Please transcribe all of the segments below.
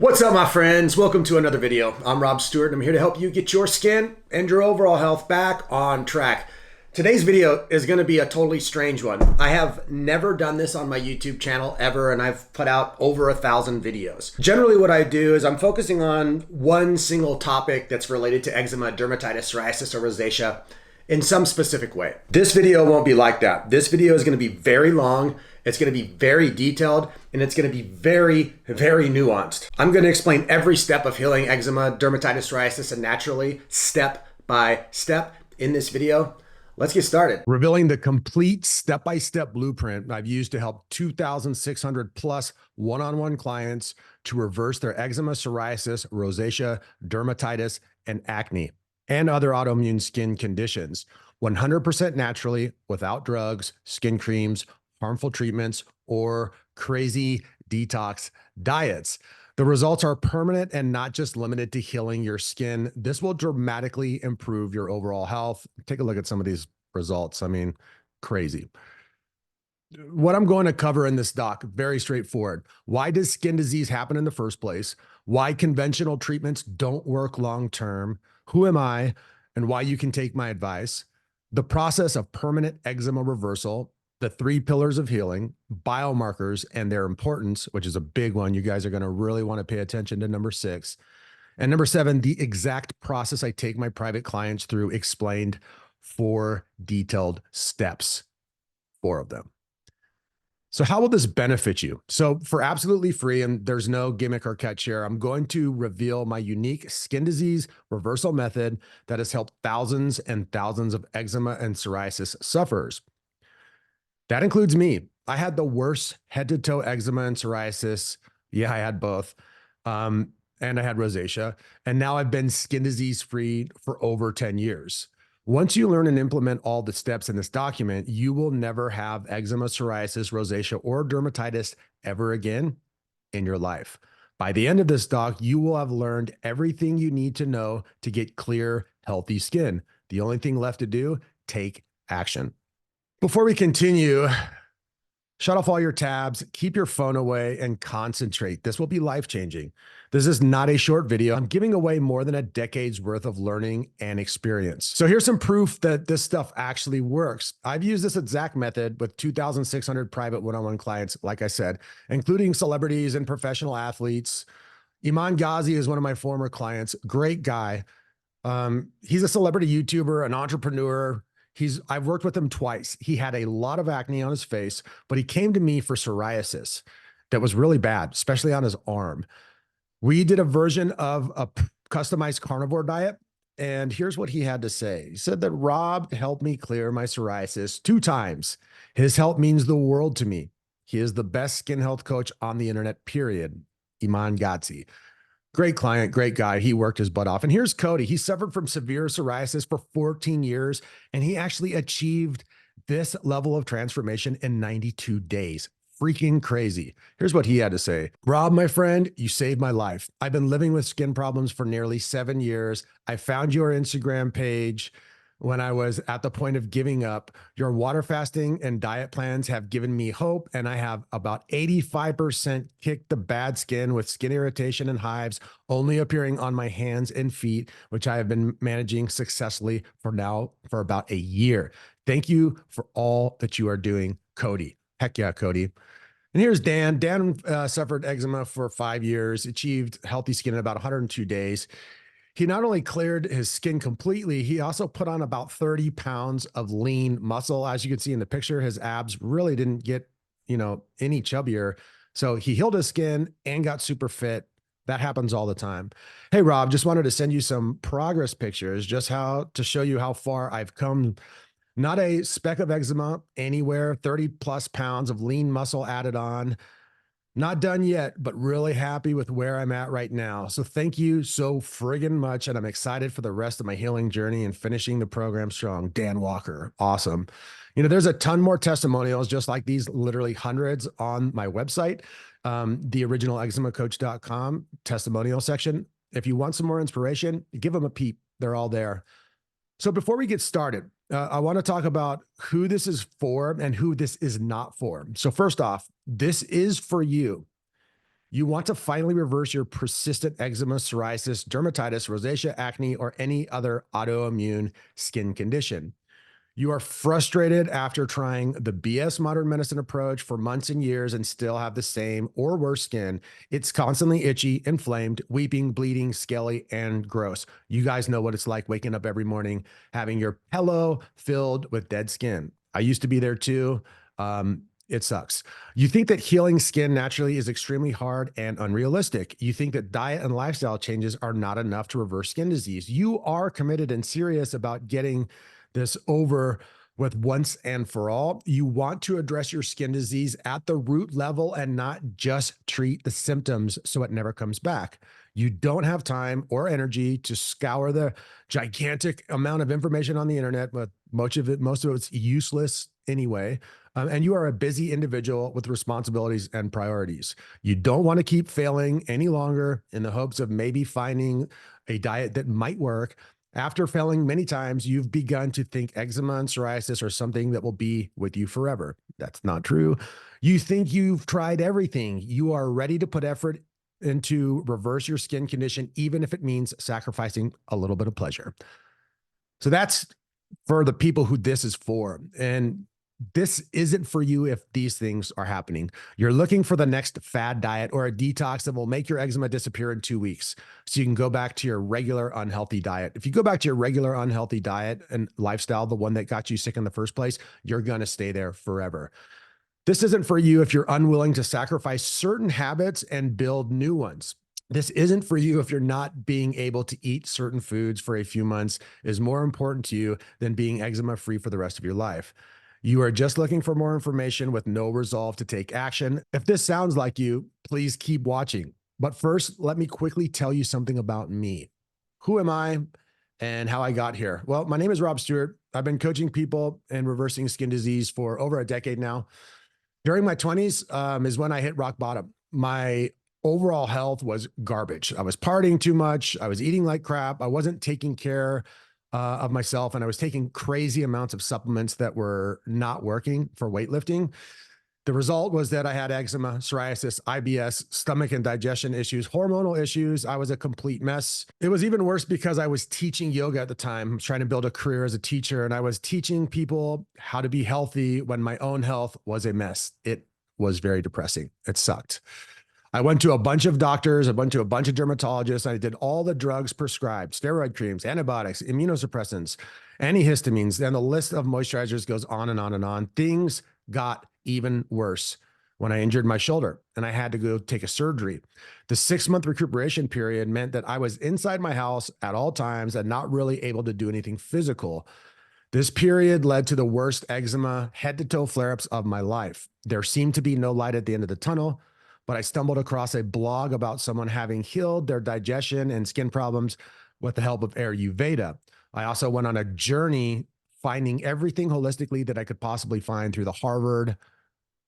What's up, my friends? Welcome to another video. I'm Rob Stewart, and I'm here to help you get your skin and your overall health back on track. Today's video is going to be a totally strange one. I have never done this on my YouTube channel ever, and I've put out over 1,000 videos. Generally, what I do is I'm focusing on one single topic that's related to eczema, dermatitis, psoriasis, or rosacea in some specific way. This video won't be like that. This video is going to be very long. It's going to be very detailed, and it's going to be very, very nuanced. I'm going to explain every step of healing eczema, dermatitis, psoriasis, and naturally, step by step in this video. Let's get started. Revealing the complete step-by-step blueprint I've used to help 2,600 plus one-on-one clients to reverse their eczema, psoriasis, rosacea, dermatitis, and acne, and other autoimmune skin conditions, 100% naturally, without drugs, skin creams, harmful treatments, or crazy detox diets. The results are permanent and not just limited to healing your skin. This will dramatically improve your overall health. Take a look at some of these results. I mean, crazy. What I'm going to cover in this doc, very straightforward. Why does skin disease happen in the first place? Why conventional treatments don't work long-term? Who am I? And why you can take my advice. The process of permanent eczema reversal, the 3 pillars of healing, biomarkers and their importance, which is a big one. You guys are going to really want to pay attention to number 6. And number 7, the exact process I take my private clients through, explained 4 detailed steps, 4 of them. So how will this benefit you? So for absolutely free, and there's no gimmick or catch here, I'm going to reveal my unique skin disease reversal method that has helped thousands and thousands of eczema and psoriasis sufferers. That includes me. I had the worst head-to-toe eczema and psoriasis. Yeah, I had both. And I had rosacea. And now I've been skin disease-free for over 10 years. Once you learn and implement all the steps in this document, you will never have eczema, psoriasis, rosacea, or dermatitis ever again in your life. By the end of this doc, you will have learned everything you need to know to get clear, healthy skin. The only thing left to do, take action. Before we continue, shut off all your tabs, keep your phone away, and concentrate. This will be life-changing. This is not a short video. I'm giving away more than a decade's worth of learning and experience. So here's some proof that this stuff actually works. I've used this exact method with 2,600 private one-on-one clients, like I said, including celebrities and professional athletes. Iman Ghazi is one of my former clients. Great guy. He's a celebrity YouTuber, an entrepreneur. I've worked with him twice. He had a lot of acne on his face, but he came to me for psoriasis that was really bad, especially on his arm. We did a version of a customized carnivore diet, and here's what he had to say. He said that Rob helped me clear my psoriasis 2 times. His help means the world to me. He is the best skin health coach on the internet, period. Iman Ghazi. Great client, great guy. He worked his butt off. And here's Cody. He suffered from severe psoriasis for 14 years, and he actually achieved this level of transformation in 92 days. Freaking crazy. Here's what he had to say. Rob, my friend, you saved my life. I've been living with skin problems for nearly 7 years. I found your Instagram page when I was at the point of giving up. Your water fasting and diet plans have given me hope, and I have about 85% kicked the bad skin with skin irritation and hives only appearing on my hands and feet, which I have been managing successfully for about a year. Thank you for all that you are doing, Cody. Heck yeah, Cody. And here's Dan. Dan suffered eczema for 5 years, achieved healthy skin in about 102 days. He not only cleared his skin completely, he also put on about 30 pounds of lean muscle. As you can see in the picture, his abs really didn't get, any chubbier. So he healed his skin and got super fit. That happens all the time. Hey, Rob, just wanted to send you some progress pictures, just to show you how far I've come. Not a speck of eczema anywhere, 30 plus pounds of lean muscle added on. Not done yet, but really happy with where I'm at right now. So thank you so friggin' much. And I'm excited for the rest of my healing journey and finishing the program strong. Dan Walker. Awesome. There's a ton more testimonials just like these, literally hundreds on my website, theoriginaleczemacoach.com testimonial section. If you want some more inspiration, give them a peep. They're all there. So before we get started, I want to talk about who this is for and who this is not for. So first off, this is for you. You want to finally reverse your persistent eczema, psoriasis, dermatitis, rosacea, acne, or any other autoimmune skin condition. You are frustrated after trying the BS modern medicine approach for months and years and still have the same or worse skin. It's constantly itchy, inflamed, weeping, bleeding, scaly, and gross. You guys know what it's like waking up every morning, having your pillow filled with dead skin. I used to be there too. It sucks. You think that healing skin naturally is extremely hard and unrealistic. You think that diet and lifestyle changes are not enough to reverse skin disease. You are committed and serious about getting this over with once and for all. You want to address your skin disease at the root level and not just treat the symptoms so it never comes back. You don't have time or energy to scour the gigantic amount of information on the internet, but most of it's useless anyway. And you are a busy individual with responsibilities and priorities. You don't want to keep failing any longer in the hopes of maybe finding a diet that might work. After failing many times, you've begun to think eczema and psoriasis are something that will be with you forever. That's not true. You think you've tried everything. You are ready to put effort into reverse your skin condition, even if it means sacrificing a little bit of pleasure. So that's for the people who this is for. And this isn't for you if these things are happening. You're looking for the next fad diet or a detox that will make your eczema disappear in 2 weeks so you can go back to your regular unhealthy diet. If you go back to your regular unhealthy diet and lifestyle, the one that got you sick in the first place, you're going to stay there forever. This isn't for you if you're unwilling to sacrifice certain habits and build new ones. This isn't for you if you're not being able to eat certain foods for a few months is more important to you than being eczema free for the rest of your life. You are just looking for more information with no resolve to take action. If this sounds like you, please keep watching. But first, let me quickly tell you something about me. Who am I and how I got here? Well, my name is Rob Stuart. I've been coaching people in reversing skin disease for over a decade now. During my 20s is when I hit rock bottom. My overall health was garbage. I was partying too much. I was eating like crap. I wasn't taking care of myself, and I was taking crazy amounts of supplements that were not working for weightlifting. The result was that I had eczema, psoriasis, IBS, stomach and digestion issues, hormonal issues. I was a complete mess. It was even worse because I was teaching yoga at the time. I was trying to build a career as a teacher, and I was teaching people how to be healthy when my own health was a mess. It was very depressing. It sucked. I went to a bunch of doctors, I went to a bunch of dermatologists. I did all the drugs prescribed, steroid creams, antibiotics, immunosuppressants, antihistamines, and the list of moisturizers goes on and on and on. Things got even worse when I injured my shoulder and I had to go take a surgery. The 6-month recuperation period meant that I was inside my house at all times and not really able to do anything physical. This period led to the worst eczema, head to toe flare-ups of my life. There seemed to be no light at the end of the tunnel, but I stumbled across a blog about someone having healed their digestion and skin problems with the help of Ayurveda. I also went on a journey finding everything holistically that I could possibly find through the Harvard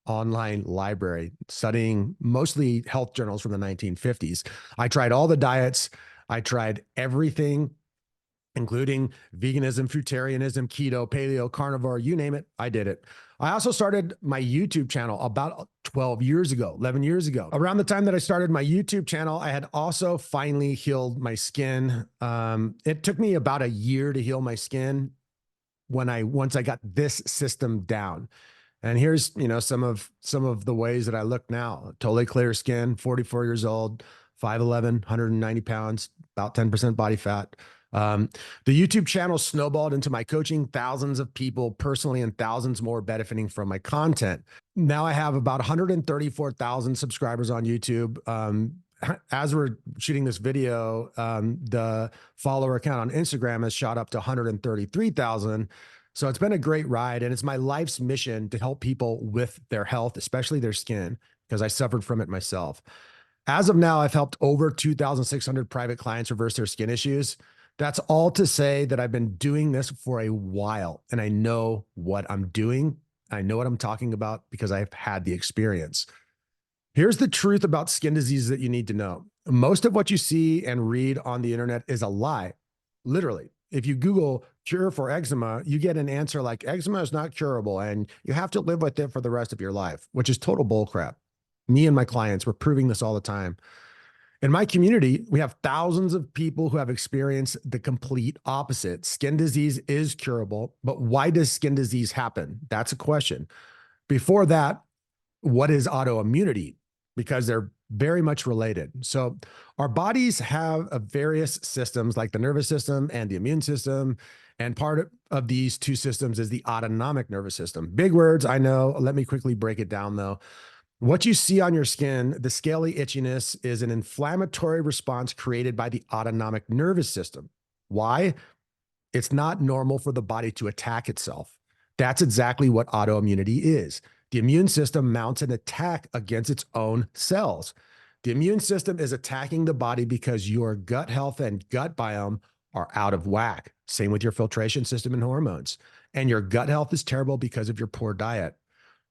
online library, studying mostly health journals from the 1950s. I tried all the diets. I tried everything, including veganism, fruitarianism, keto, paleo, carnivore, you name it, I did it. I also started my YouTube channel about 12 years ago, 11 years ago. Around the time that I started my YouTube channel, I had also finally healed my skin. It took me about a year to heal my skin once I got this system down. And here's, some of the ways that I look now. Totally clear skin, 44 years old, 5'11", 190 pounds, about 10% body fat. The YouTube channel snowballed into my coaching, thousands of people personally and thousands more benefiting from my content. Now I have about 134,000 subscribers on YouTube. As we're shooting this video, the follower count on Instagram has shot up to 133,000. So it's been a great ride, and it's my life's mission to help people with their health, especially their skin, because I suffered from it myself. As of now, I've helped over 2,600 private clients reverse their skin issues. That's all to say that I've been doing this for a while, and I know what I'm doing. I know what I'm talking about because I've had the experience. Here's the truth about skin diseases that you need to know. Most of what you see and read on the internet is a lie. Literally, if you Google cure for eczema, you get an answer like eczema is not curable and you have to live with it for the rest of your life, which is total bullcrap. Me and my clients, we're proving this all the time. In my community, we have thousands of people who have experienced the complete opposite. Skin disease is curable, but why does skin disease happen? That's a question. Before that, what is autoimmunity? Because they're very much related. So our bodies have various systems like the nervous system and the immune system. And part of these two systems is the autonomic nervous system. Big words, I know. Let me quickly break it down though. What you see on your skin, the scaly itchiness, is an inflammatory response created by the autonomic nervous system. Why? It's not normal for the body to attack itself. That's exactly what autoimmunity is. The immune system mounts an attack against its own cells. The immune system is attacking the body because your gut health and gut biome are out of whack. Same with your filtration system and hormones. And your gut health is terrible because of your poor diet.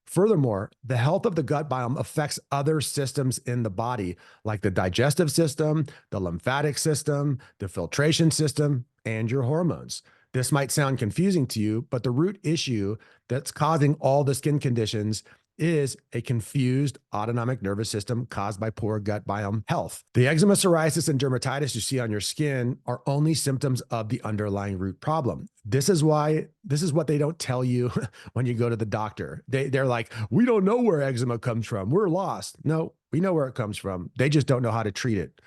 Furthermore, the health of the gut biome affects other systems in the body, like the digestive system, the lymphatic system, the filtration system, and your hormones. This might sound confusing to you, but the root issue that's causing all the skin conditions is a confused autonomic nervous system caused by poor gut biome health. The eczema, psoriasis, and dermatitis you see on your skin are only symptoms of the underlying root problem. This is what they don't tell you when you go to the doctor. They're like, we don't know where eczema comes from. We're lost. No, we know where it comes from. They just don't know how to treat it.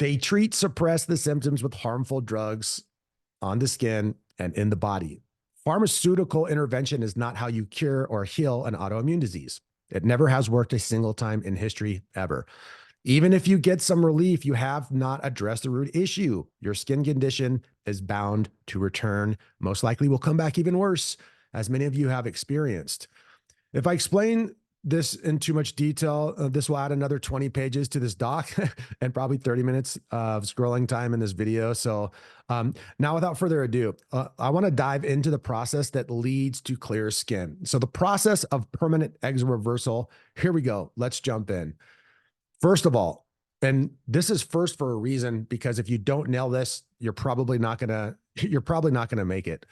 They suppress the symptoms with harmful drugs on the skin and in the body. Pharmaceutical intervention is not how you cure or heal an autoimmune disease. It never has worked a single time in history ever. Even if you get some relief, you have not addressed the root issue. Your skin condition is bound to return. Most likely will come back even worse, as many of you have experienced. If I explain this in too much detail, this will add another 20 pages to this doc and probably 30 minutes of scrolling time in this video. So now without further ado, I want to dive into the process that leads to clear skin. So the process of permanent eczema reversal, here we go. Let's jump in. First of all, and this is first for a reason, because if you don't nail this, you're probably not gonna make it.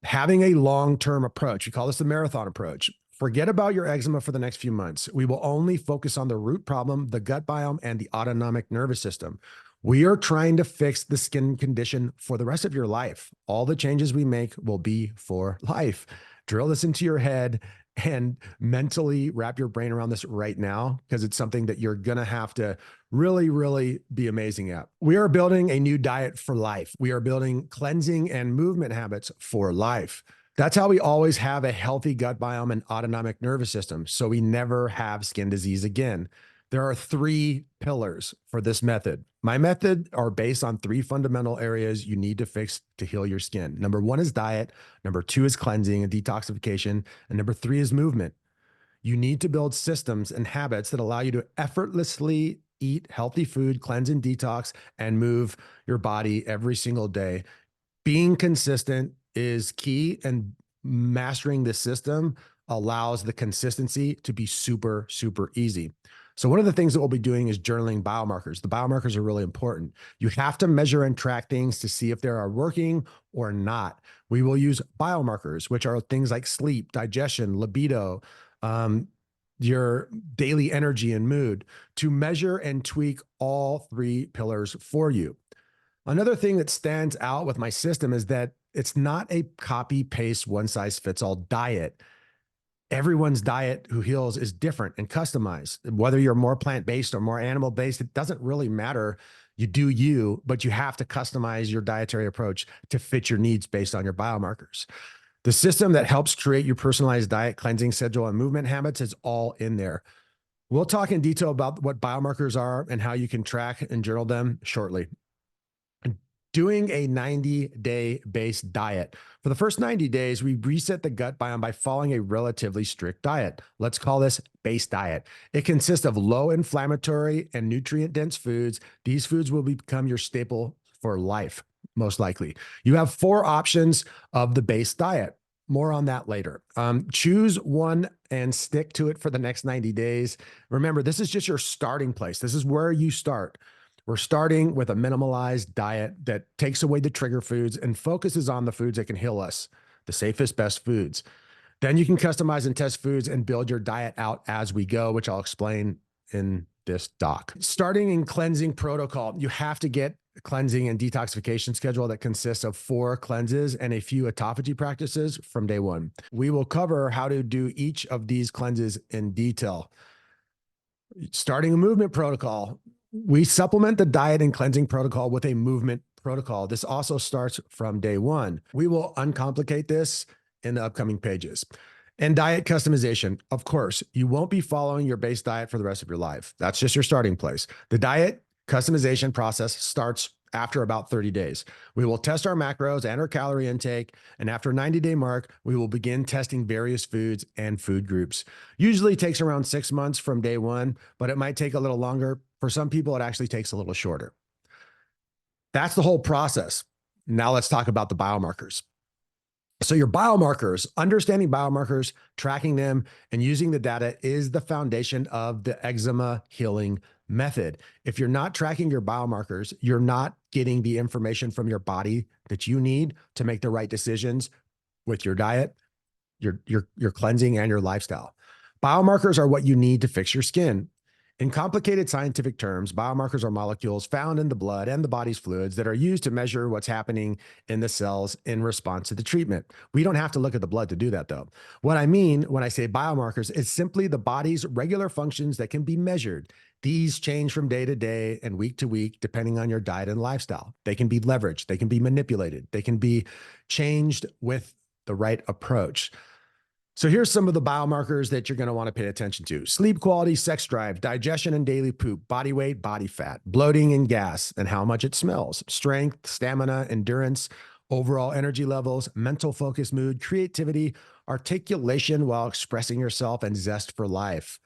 Having a long-term approach, we call this the marathon approach. Forget about your eczema for the next few months. We will only focus on the root problem, the gut biome, and the autonomic nervous system. We are trying to fix the skin condition for the rest of your life. All the changes we make will be for life. Drill this into your head and mentally wrap your brain around this right now, because it's something that you're going to have to really, really be amazing at. We are building a new diet for life. We are building cleansing and movement habits for life. That's how we always have a healthy gut biome and autonomic nervous system, so we never have skin disease again. There are 3 pillars for this method. My method are based on 3 fundamental areas you need to fix to heal your skin. Number 1 is diet. Number 2 is cleansing and detoxification. And number 3 is movement. You need to build systems and habits that allow you to effortlessly eat healthy food, cleanse and detox, and move your body every single day. Being consistent is key, and mastering the system allows the consistency to be super, super easy. So one of the things that we'll be doing is journaling biomarkers. The biomarkers are really important. You have to measure and track things to see if they are working or not. We will use biomarkers, which are things like sleep, digestion, libido, your daily energy and mood, to measure and tweak all 3 pillars for you. Another thing that stands out with my system is that it's not a copy paste one size fits all diet. Everyone's diet who heals is different and customized. Whether you're more plant-based or more animal-based, it doesn't really matter. You do you, but you have to customize your dietary approach to fit your needs based on your biomarkers. The system that helps create your personalized diet, cleansing schedule, and movement habits is all in there. We'll talk in detail about what biomarkers are and how you can track and journal them shortly. Doing a 90-day based diet. For the first 90 days, we reset the gut biome by following a relatively strict diet. Let's call this base diet. It consists of low inflammatory and nutrient dense foods. These foods will become your staple for life, most likely. You have 4 options of the base diet. More on that later. Choose one and stick to it for the next 90 days. Remember, this is just your starting place. This is where you start. We're starting with a minimalized diet that takes away the trigger foods and focuses on the foods that can heal us, the safest, best foods. Then you can customize and test foods and build your diet out as we go, which I'll explain in this doc. Starting in cleansing protocol, you have to get a cleansing and detoxification schedule that consists of 4 cleanses and a few autophagy practices from day 1. We will cover how to do each of these cleanses in detail. Starting a movement protocol, we supplement the diet and cleansing protocol with a movement protocol. This also starts from day 1. We will uncomplicate this in the upcoming pages. And diet customization. Of course, you won't be following your base diet for the rest of your life. That's just your starting place. The diet customization process starts after about 30 days. We will test our macros and our calorie intake. And after a 90-day mark, we will begin testing various foods and food groups. Usually takes around 6 months from day 1, but it might take a little longer. For some people, it actually takes a little shorter. That's the whole process. Now let's talk about the biomarkers. So your biomarkers, understanding biomarkers, tracking them, and using the data is the foundation of the eczema healing method. If you're not tracking your biomarkers, you're not getting the information from your body that you need to make the right decisions with your diet, your cleansing, and your lifestyle. Biomarkers are what you need to fix your skin. In complicated scientific terms, biomarkers are molecules found in the blood and the body's fluids that are used to measure what's happening in the cells in response to the treatment. We don't have to look at the blood to do that, though. What I mean when I say biomarkers is simply the body's regular functions that can be measured. These change from day to day and week to week, depending on your diet and lifestyle. They can be leveraged, they can be manipulated, they can be changed with the right approach. So here's some of the biomarkers that you're going to want to pay attention to: sleep quality, sex drive, digestion and daily poop, body weight, body fat, bloating and gas, and how much it smells, strength, stamina, endurance, overall energy levels, mental focus, mood, creativity, articulation while expressing yourself, and zest for life.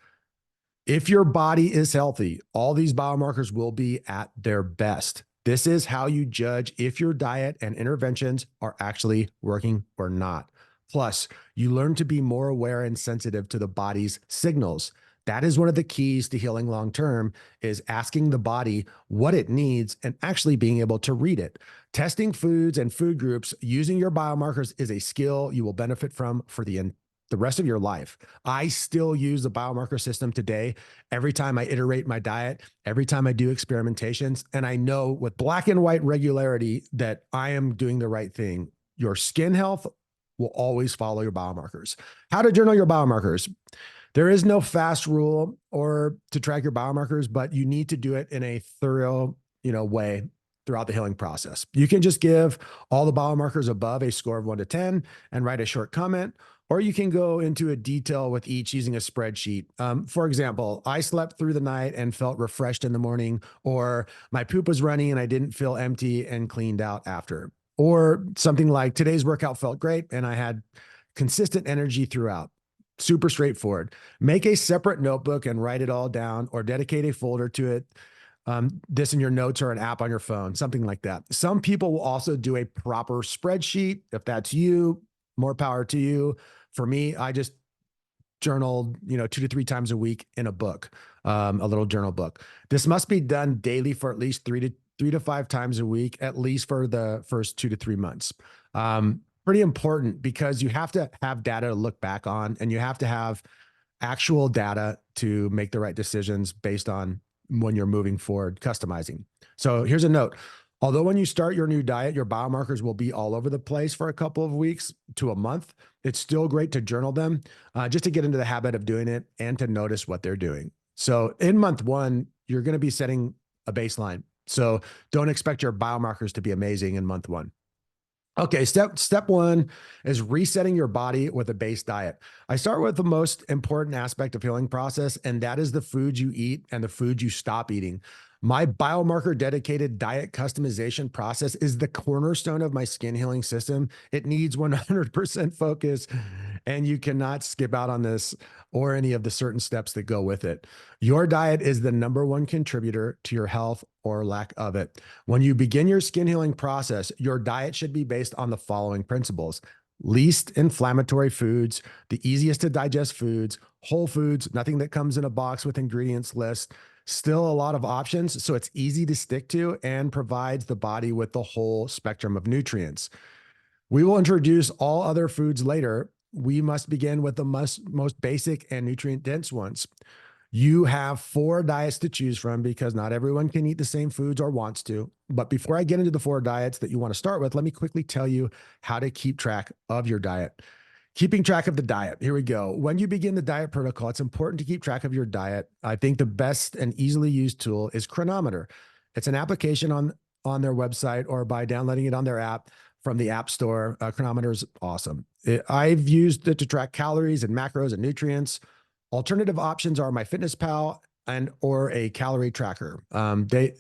If your body is healthy, all these biomarkers will be at their best. This is how you judge if your diet and interventions are actually working or not. Plus, you learn to be more aware and sensitive to the body's signals. That is one of the keys to healing long-term, is asking the body what it needs and actually being able to read it. Testing foods and food groups using your biomarkers is a skill you will benefit from for the rest of your life. I still use the biomarker system today. Every time I iterate my diet, every time I do experimentations, and I know with black and white regularity that I am doing the right thing. Your skin health will always follow your biomarkers. How to journal your biomarkers. There is no fast rule or to track your biomarkers, but you need to do it in a thorough, way throughout the healing process. You can just give all the biomarkers above a score of 1 to 10 and write a short comment, or you can go into a detail with each using a spreadsheet. For example, I slept through the night and felt refreshed in the morning, or my poop was running and I didn't feel empty and cleaned out after. Or something like, today's workout felt great and I had consistent energy throughout. Super straightforward. Make a separate notebook and write it all down, or dedicate a folder to it. This in your notes or an app on your phone, something like that. Some people will also do a proper spreadsheet. If that's you, more power to you. For me, I just journaled, 2 to 3 times a week in a book, a little journal book. This must be done daily for at least 3 to 5 times a week, at least for the first 2 to 3 months. Pretty important, because you have to have data to look back on, and you have to have actual data to make the right decisions based on when you're moving forward, customizing. So here's a note. Although when you start your new diet, your biomarkers will be all over the place for a couple of weeks to a month, it's still great to journal them, just to get into the habit of doing it and to notice what they're doing. So in month 1, you're going to be setting a baseline. So don't expect your biomarkers to be amazing in month 1. Okay, step 1 is resetting your body with a base diet. I start with the most important aspect of healing process, and that is the foods you eat and the foods you stop eating. My biomarker dedicated diet customization process is the cornerstone of my skin healing system. It needs 100% focus, and you cannot skip out on this or any of the certain steps that go with it. Your diet is the #1 contributor to your health or lack of it. When you begin your skin healing process, your diet should be based on the following principles: least inflammatory foods, the easiest to digest foods, whole foods, nothing that comes in a box with ingredients list. Still a lot of options, so it's easy to stick to and provides the body with the whole spectrum of nutrients. We will introduce all other foods later, we must begin with the most basic and nutrient dense ones. You have 4 diets to choose from because not everyone can eat the same foods or wants to. But before I get into the 4 diets that you want to start with, let me quickly tell you how to keep track of your diet. Keeping track of the diet. Here we go. When you begin the diet protocol, it's important to keep track of your diet. I think the best and easily used tool is Chronometer. It's an application on their website or by downloading it on their app from the App Store. Chronometer is awesome. I've used it to track calories and macros and nutrients. Alternative options are MyFitnessPal and or a calorie tracker.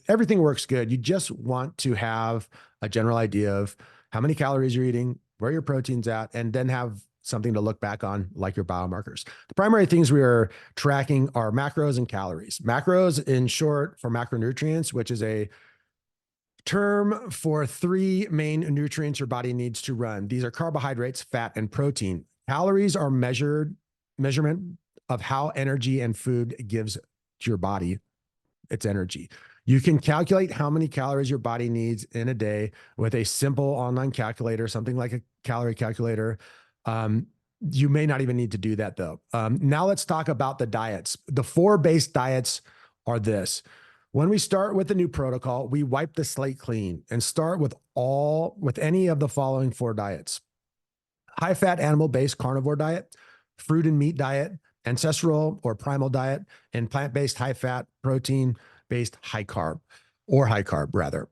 Everything works good. You just want to have a general idea of how many calories you're eating, where your protein's at, and then have something to look back on, like your biomarkers. The primary things we are tracking are macros and calories. Macros, in short, for macronutrients, which is a term for 3 main nutrients your body needs to run. These are carbohydrates, fat, and protein. Calories are measurement of how energy and food gives to your body its energy. You can calculate how many calories your body needs in a day with a simple online calculator, something like a calorie calculator. You may not even need to do that though. Now let's talk about the diets. The 4 base diets are this. When we start with the new protocol, we wipe the slate clean and start with any of the following 4 diets: high-fat animal-based carnivore diet, fruit and meat diet, ancestral or primal diet, and plant-based high-fat protein-based high carb rather.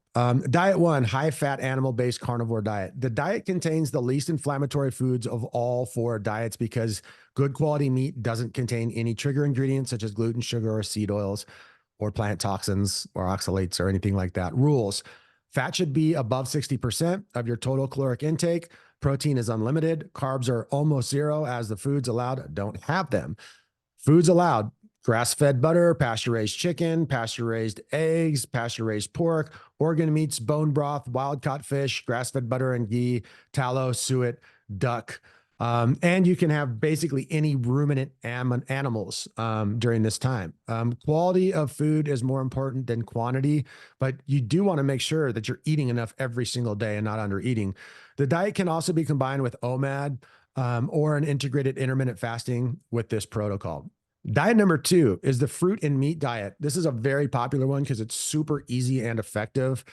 Diet 1, high-fat animal-based carnivore diet. The diet contains the least inflammatory foods of all 4 diets because good quality meat doesn't contain any trigger ingredients such as gluten, sugar, or seed oils, or plant toxins or oxalates or anything like that. Rules: fat should be above 60% of your total caloric intake. Protein is unlimited. Carbs are almost 0 as the foods allowed don't have them. Foods allowed: grass-fed butter, pasture-raised chicken, pasture-raised eggs, pasture-raised pork, organ meats, bone broth, wild-caught fish, grass-fed butter and ghee, tallow, suet, duck. And you can have basically any ruminant animals during this time. Quality of food is more important than quantity, but you do want to make sure that you're eating enough every single day and not under eating. The diet can also be combined with OMAD or an integrated intermittent fasting with this protocol. Diet number 2 is the fruit and meat diet. This is a very popular one because it's super easy and effective.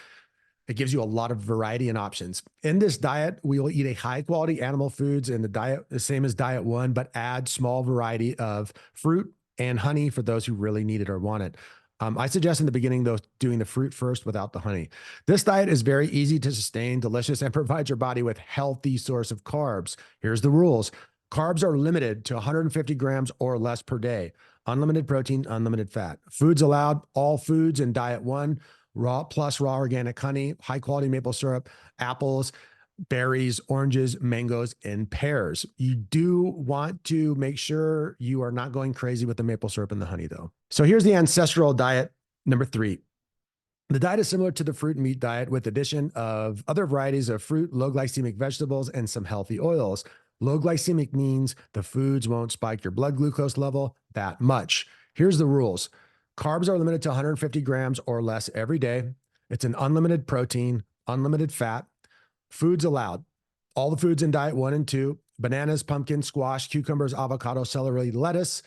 It gives you a lot of variety and options. In this diet, we will eat a high quality animal foods in the diet, the same as diet 1, but add small variety of fruit and honey for those who really need it or want it. I suggest in the beginning, though, doing the fruit first without the honey. This diet is very easy to sustain, delicious, and provides your body with healthy source of carbs. Here's the rules. Carbs are limited to 150 grams or less per day. Unlimited protein, unlimited fat. Foods allowed: all foods in diet 1, raw organic honey, high quality maple syrup, apples, berries, oranges, mangoes, and pears. You do want to make sure you are not going crazy with the maple syrup and the honey though. So here's the ancestral diet number 3. The diet is similar to the fruit and meat diet with addition of other varieties of fruit, low glycemic vegetables, and some healthy oils. Low glycemic means the foods won't spike your blood glucose level that much. Here's the rules. Carbs are limited to 150 grams or less every day. It's an unlimited protein, unlimited fat. Foods allowed: all the foods in diet 1 and 2, bananas, pumpkin, squash, cucumbers, avocado, celery, lettuce,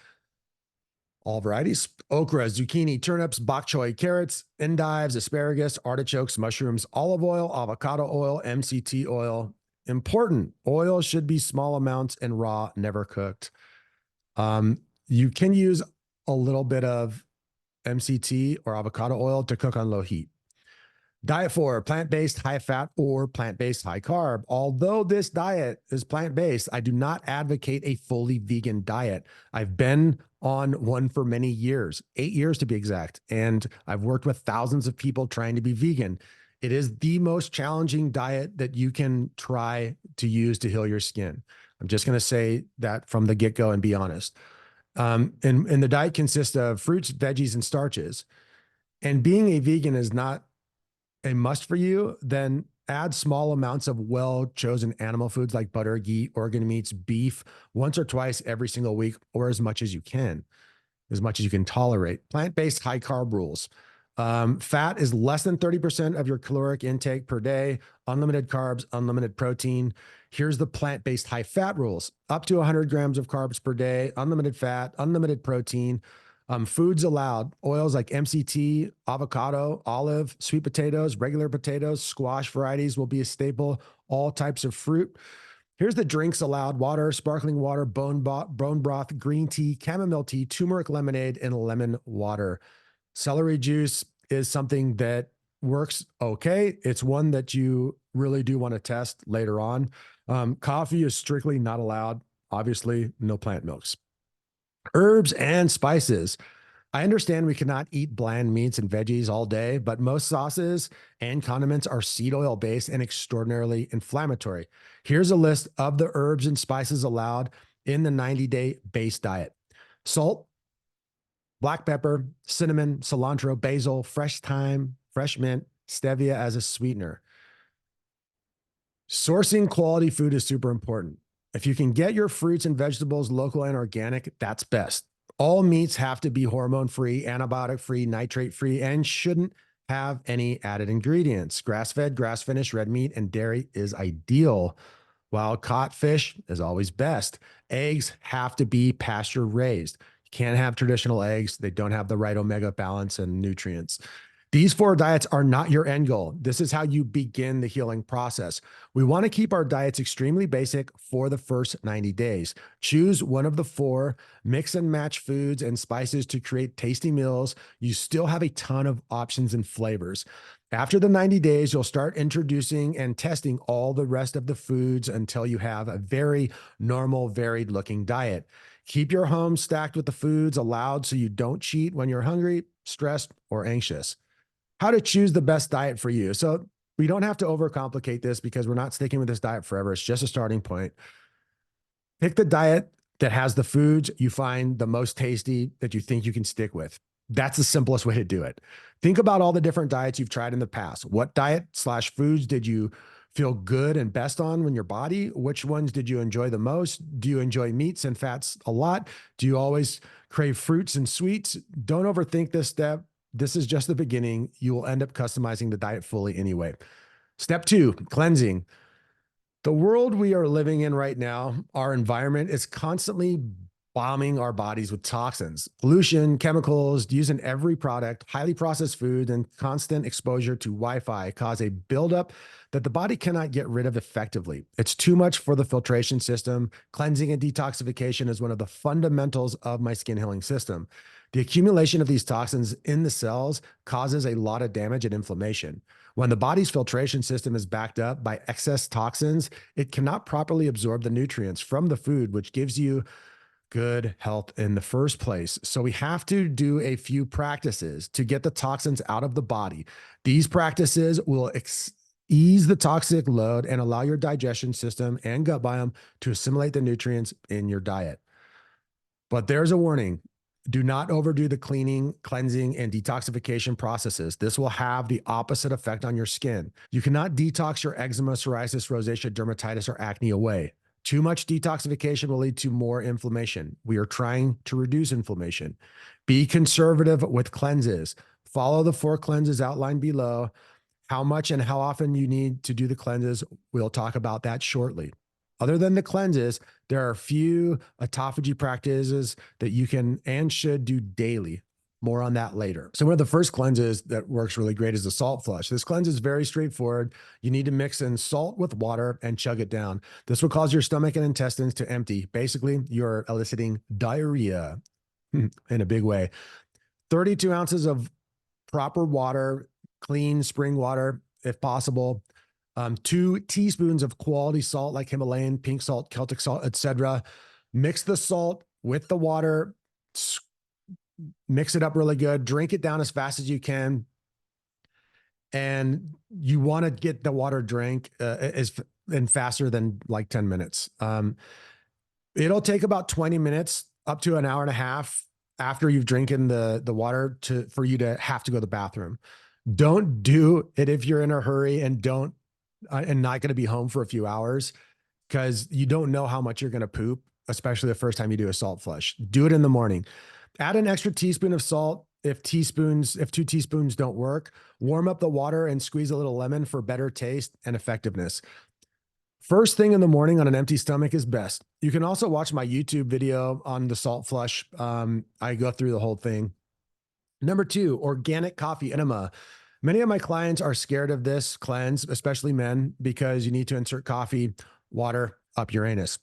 all varieties, okra, zucchini, turnips, bok choy, carrots, endives, asparagus, artichokes, mushrooms, olive oil, avocado oil, MCT oil. Important: oil should be small amounts and raw, never cooked. You can use a little bit of MCT or avocado oil to cook on low heat. Diet 4, plant-based high fat or plant-based high carb. Although this diet is plant-based, I do not advocate a fully vegan diet. I've been on one for many years, 8 years to be exact, and I've worked with thousands of people trying to be vegan. It is the most challenging diet that you can try to use to heal your skin. I'm just going to say that from the get-go and be honest. And the diet consists of fruits, veggies, and starches. And being a vegan is not a must for you, then add small amounts of well-chosen animal foods like butter, ghee, organ meats, beef once or twice every single week, or as much as you can tolerate. Plant-based high carb rules. Fat is less than 30% of your caloric intake per day, unlimited carbs, unlimited protein. Here's the plant-based high fat rules: up to 100 grams of carbs per day, unlimited fat, unlimited protein. Foods allowed: oils like MCT, avocado, olive, sweet potatoes, regular potatoes, squash varieties will be a staple, all types of fruit. Here's the drinks allowed: water, sparkling water, bone broth, green tea, chamomile tea, turmeric lemonade, and lemon water. Celery juice is something that works okay. It's one that you really do want to test later on. Coffee is strictly not allowed. Obviously, no plant milks. Herbs and spices. I understand we cannot eat bland meats and veggies all day, but most sauces and condiments are seed oil based and extraordinarily inflammatory. Here's a list of the herbs and spices allowed in the 90-day base diet: salt, black pepper, cinnamon, cilantro, basil, fresh thyme, fresh mint, stevia as a sweetener. Sourcing quality food is super important. If you can get your fruits and vegetables local and organic, that's best. All meats have to be hormone-free, antibiotic-free, nitrate-free, and shouldn't have any added ingredients. Grass-fed, grass-finished red meat and dairy is ideal. Wild caught fish is always best. Eggs have to be pasture-raised. You can't have traditional eggs. They don't have the right omega balance and nutrients. These 4 diets are not your end goal. This is how you begin the healing process. We want to keep our diets extremely basic for the first 90 days. Choose one of the 4, mix and match foods and spices to create tasty meals. You still have a ton of options and flavors. After the 90 days, you'll start introducing and testing all the rest of the foods until you have a very normal, varied looking diet. Keep your home stacked with the foods allowed so you don't cheat when you're hungry, stressed, or anxious. How to choose the best diet for you. So we don't have to overcomplicate this because we're not sticking with this diet forever. It's just a starting point. Pick the diet that has the foods you find the most tasty that you think you can stick with. That's the simplest way to do it. Think about all the different diets you've tried in the past. What diet/foods did you feel good and best on when your body? Which ones did you enjoy the most? Do you enjoy meats and fats a lot? Do you always crave fruits and sweets? Don't overthink this step. This is just the beginning. You will end up customizing the diet fully anyway. Step 2, cleansing. The world we are living in right now, our environment is constantly bombing our bodies with toxins, pollution, chemicals used in every product, highly processed food, and constant exposure to Wi-Fi cause a buildup that the body cannot get rid of effectively. It's too much for the filtration system. Cleansing and detoxification is one of the fundamentals of my skin healing system. The accumulation of these toxins in the cells causes a lot of damage and inflammation. When the body's filtration system is backed up by excess toxins, it cannot properly absorb the nutrients from the food, which gives you good health in the first place. So we have to do a few practices to get the toxins out of the body. These practices will ease the toxic load and allow your digestion system and gut biome to assimilate the nutrients in your diet. But there's a warning. Do not overdo the cleaning, cleansing, and detoxification processes. This will have the opposite effect on your skin. You cannot detox your eczema, psoriasis, rosacea, dermatitis, or acne away. Too much detoxification will lead to more inflammation. We are trying to reduce inflammation. Be conservative with cleanses. Follow the 4 cleanses outlined below. How much and how often you need to do the cleanses, we'll talk about that shortly. Other than the cleanses, there are a few autophagy practices that you can and should do daily. More on that later. So one of the first cleanses that works really great is the salt flush. This cleanse is very straightforward. You need to mix in salt with water and chug it down. This will cause your stomach and intestines to empty. Basically, you're eliciting diarrhea in a big way. 32 ounces of proper water, clean spring water, if possible. 2 teaspoons of quality salt like Himalayan, pink salt, Celtic salt, etc. Mix the salt with the water, mix it up really good, drink it down as fast as you can. And you want to get the water drink and faster than like 10 minutes. It'll take about 20 minutes up to an hour and a half after you've drinking the water for you to have to go to the bathroom. Don't do it if you're in a hurry and not going to be home for a few hours, because you don't know how much you're going to poop, especially the first time you do a salt flush. Do it in the morning. Add an extra teaspoon of salt If 2 teaspoons don't work, warm up the water and squeeze a little lemon for better taste and effectiveness. First thing in the morning on an empty stomach is best. You can also watch my YouTube video on the salt flush. I go through the whole thing. Number 2, organic coffee enema. Many of my clients are scared of this cleanse, especially men, because you need to insert coffee, water up your anus.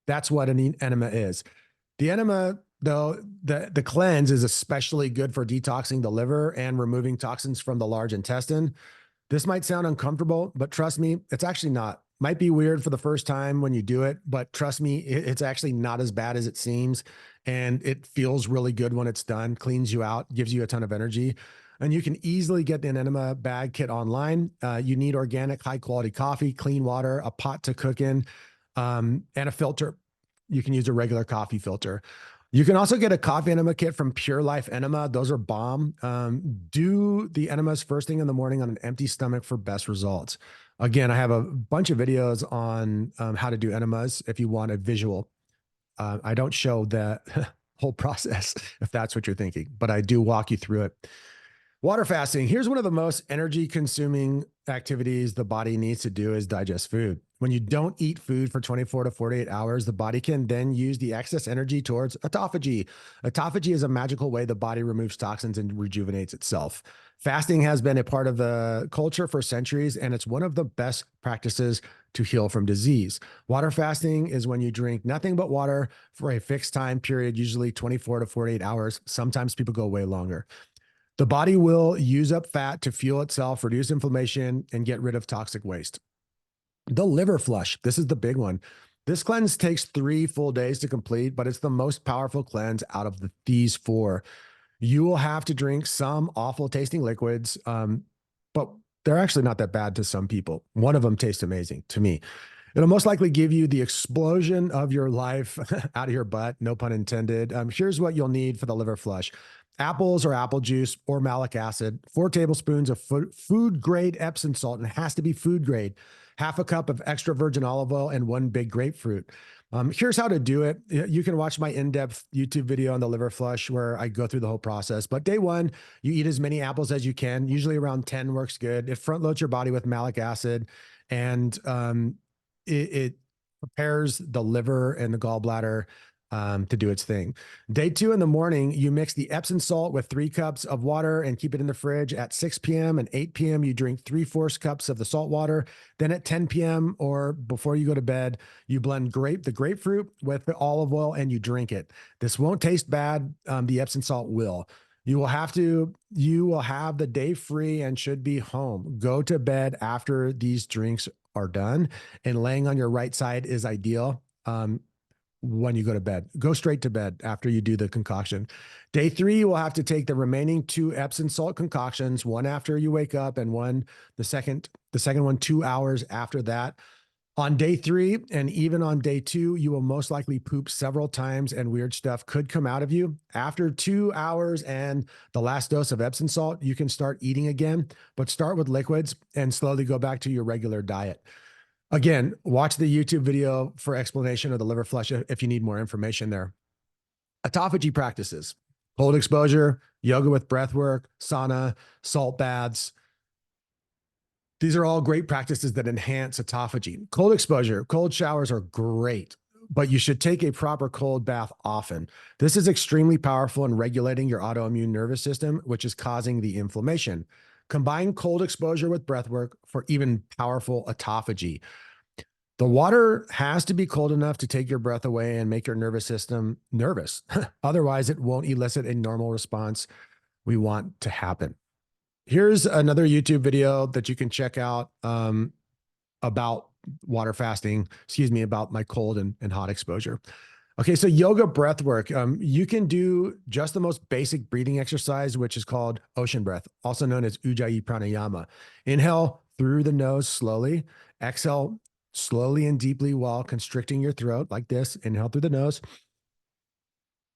That's what an enema is. The enema, though, the cleanse is especially good for detoxing the liver and removing toxins from the large intestine. This might sound uncomfortable, but trust me, it's actually not. Might be weird for the first time when you do it, but trust me, it's actually not as bad as it seems. And it feels really good when it's done, cleans you out, gives you a ton of energy. And you can easily get the enema bag kit online. You need organic, high quality coffee, clean water, a pot to cook in, and a filter. You can use a regular coffee filter. You can also get a coffee enema kit from Pure Life Enema. Those are bomb. Do the enemas first thing in the morning on an empty stomach for best results. Again, I have a bunch of videos on how to do enemas if you want a visual. I don't show the whole process if that's what you're thinking, but I do walk you through it. Water fasting. Here's one of the most energy consuming activities the body needs to do is digest food. When you don't eat food for 24 to 48 hours, the body can then use the excess energy towards autophagy. Autophagy is a magical way the body removes toxins and rejuvenates itself. Fasting has been a part of the culture for centuries, and it's one of the best practices to heal from disease. Water fasting is when you drink nothing but water for a fixed time period, usually 24 to 48 hours. Sometimes people go way longer. The body will use up fat to fuel itself, reduce inflammation, and get rid of toxic waste. The liver flush. This is the big one. This cleanse takes 3 full days to complete, but it's the most powerful cleanse out of these 4. You will have to drink some awful tasting liquids, but they're actually not that bad to some people. One of them tastes amazing to me. It'll most likely give you the explosion of your life out of your butt, no pun intended. Here's what you'll need for the liver flush. Apples or apple juice or malic acid, 4 tablespoons of food grade Epsom salt, and it has to be food grade, half a cup of extra virgin olive oil, and 1 big grapefruit. Here's how to do it. You can watch my in-depth YouTube video on the liver flush where I go through the whole process. But day 1, you eat as many apples as you can. Usually around 10 works good. It front loads your body with malic acid, and it prepares the liver and the gallbladder to do its thing. Day 2 in the morning, you mix the Epsom salt with 3 cups of water and keep it in the fridge. At 6 p.m. and 8 p.m., you drink 3/4 cups of the salt water. Then at 10 p.m. or before you go to bed, you blend the grapefruit with the olive oil and you drink it. This won't taste bad. The Epsom salt will. You will have the day free and should be home. Go to bed after these drinks are done, and laying on your right side is ideal. When you go to bed, go straight to bed after you do the concoction. Day 3, you will have to take the remaining 2 Epsom salt concoctions, one after you wake up and the second one 2 hours after that. On day 3 and even on day 2, you will most likely poop several times and weird stuff could come out of you. After 2 hours and the last dose of Epsom salt, you can start eating again, but start with liquids and slowly go back to your regular diet. Again, watch the YouTube video for explanation of the liver flush if you need more information there. Autophagy practices: cold exposure, yoga with breath work, sauna, salt baths. These are all great practices that enhance autophagy. Cold exposure, cold showers are great, but you should take a proper cold bath often. This is extremely powerful in regulating your autoimmune nervous system, which is causing the inflammation. Combine cold exposure with breath work for even powerful autophagy. The water has to be cold enough to take your breath away and make your nervous system nervous. Otherwise, it won't elicit a normal response we want to happen. Here's another YouTube video that you can check out about water fasting, about my cold and hot exposure. Okay, so yoga breath work. You can do just the most basic breathing exercise, which is called ocean breath, also known as Ujjayi pranayama. Inhale through the nose slowly, exhale slowly and deeply while constricting your throat like this. Inhale through the nose,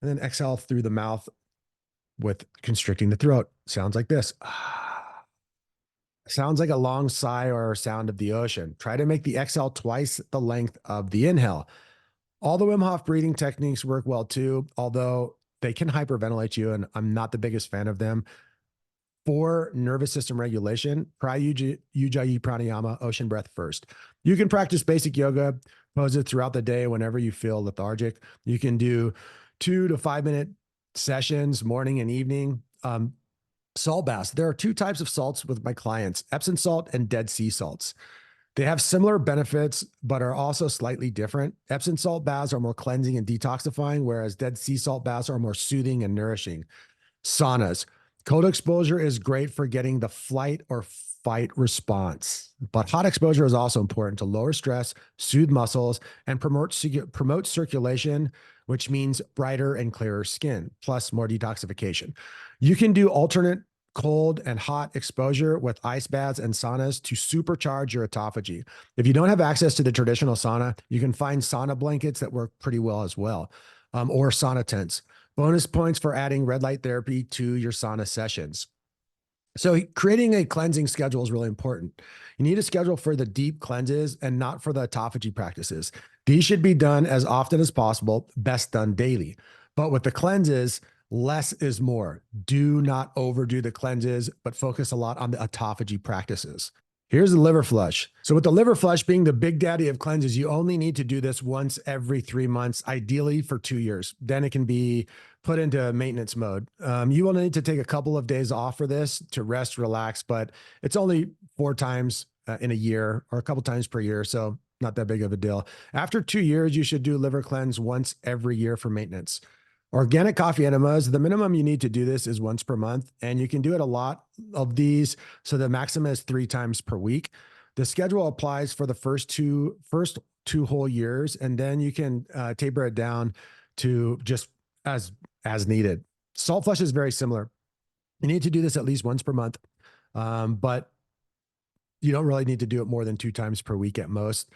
and then exhale through the mouth with constricting the throat. Sounds like this. Sounds like a long sigh or sound of the ocean. Try to make the exhale twice the length of the inhale. All the Wim Hof breathing techniques work well too, although they can hyperventilate you, and I'm not the biggest fan of them. For nervous system regulation, try Ujjayi Pranayama, ocean breath first. You can practice basic yoga poses throughout the day whenever you feel lethargic. You can do 2 to 5 minute sessions, morning and evening. Salt baths. There are two types of salts with my clients, Epsom salt and Dead Sea salts. They have similar benefits, but are also slightly different. Epsom salt baths are more cleansing and detoxifying, whereas Dead Sea salt baths are more soothing and nourishing. Saunas. Cold exposure is great for getting the flight or fight response, but hot exposure is also important to lower stress, soothe muscles, and promote circulation, which means brighter and clearer skin, plus more detoxification. You can do alternate cold and hot exposure with ice baths and saunas to supercharge your autophagy. If you don't have access to the traditional sauna, you can find sauna blankets that work pretty well as well, or sauna tents. Bonus points for adding red light therapy to your sauna sessions. So creating a cleansing schedule is really important. You need a schedule for the deep cleanses and not for the autophagy practices. These should be done as often as possible, best done daily. But with the cleanses, less is more. Do not overdo the cleanses, but focus a lot on the autophagy practices. Here's the liver flush. So with the liver flush being the big daddy of cleanses, you only need to do this once every 3 months, ideally for 2 years. Then it can be put into maintenance mode. You will need to take a couple of days off for this to rest, relax, but it's only 4 times in a year or a couple times per year. So not that big of a deal. After 2 years, you should do liver cleanse once every year for maintenance. Organic coffee enemas, the minimum you need to do this is once per month, and you can do it a lot of these. So the maximum is 3 times per week. The schedule applies for the first two whole years, and then you can taper it down to just as needed. Salt flush is very similar. You need to do this at least once per month, but you don't really need to do it more than 2 times per week at most.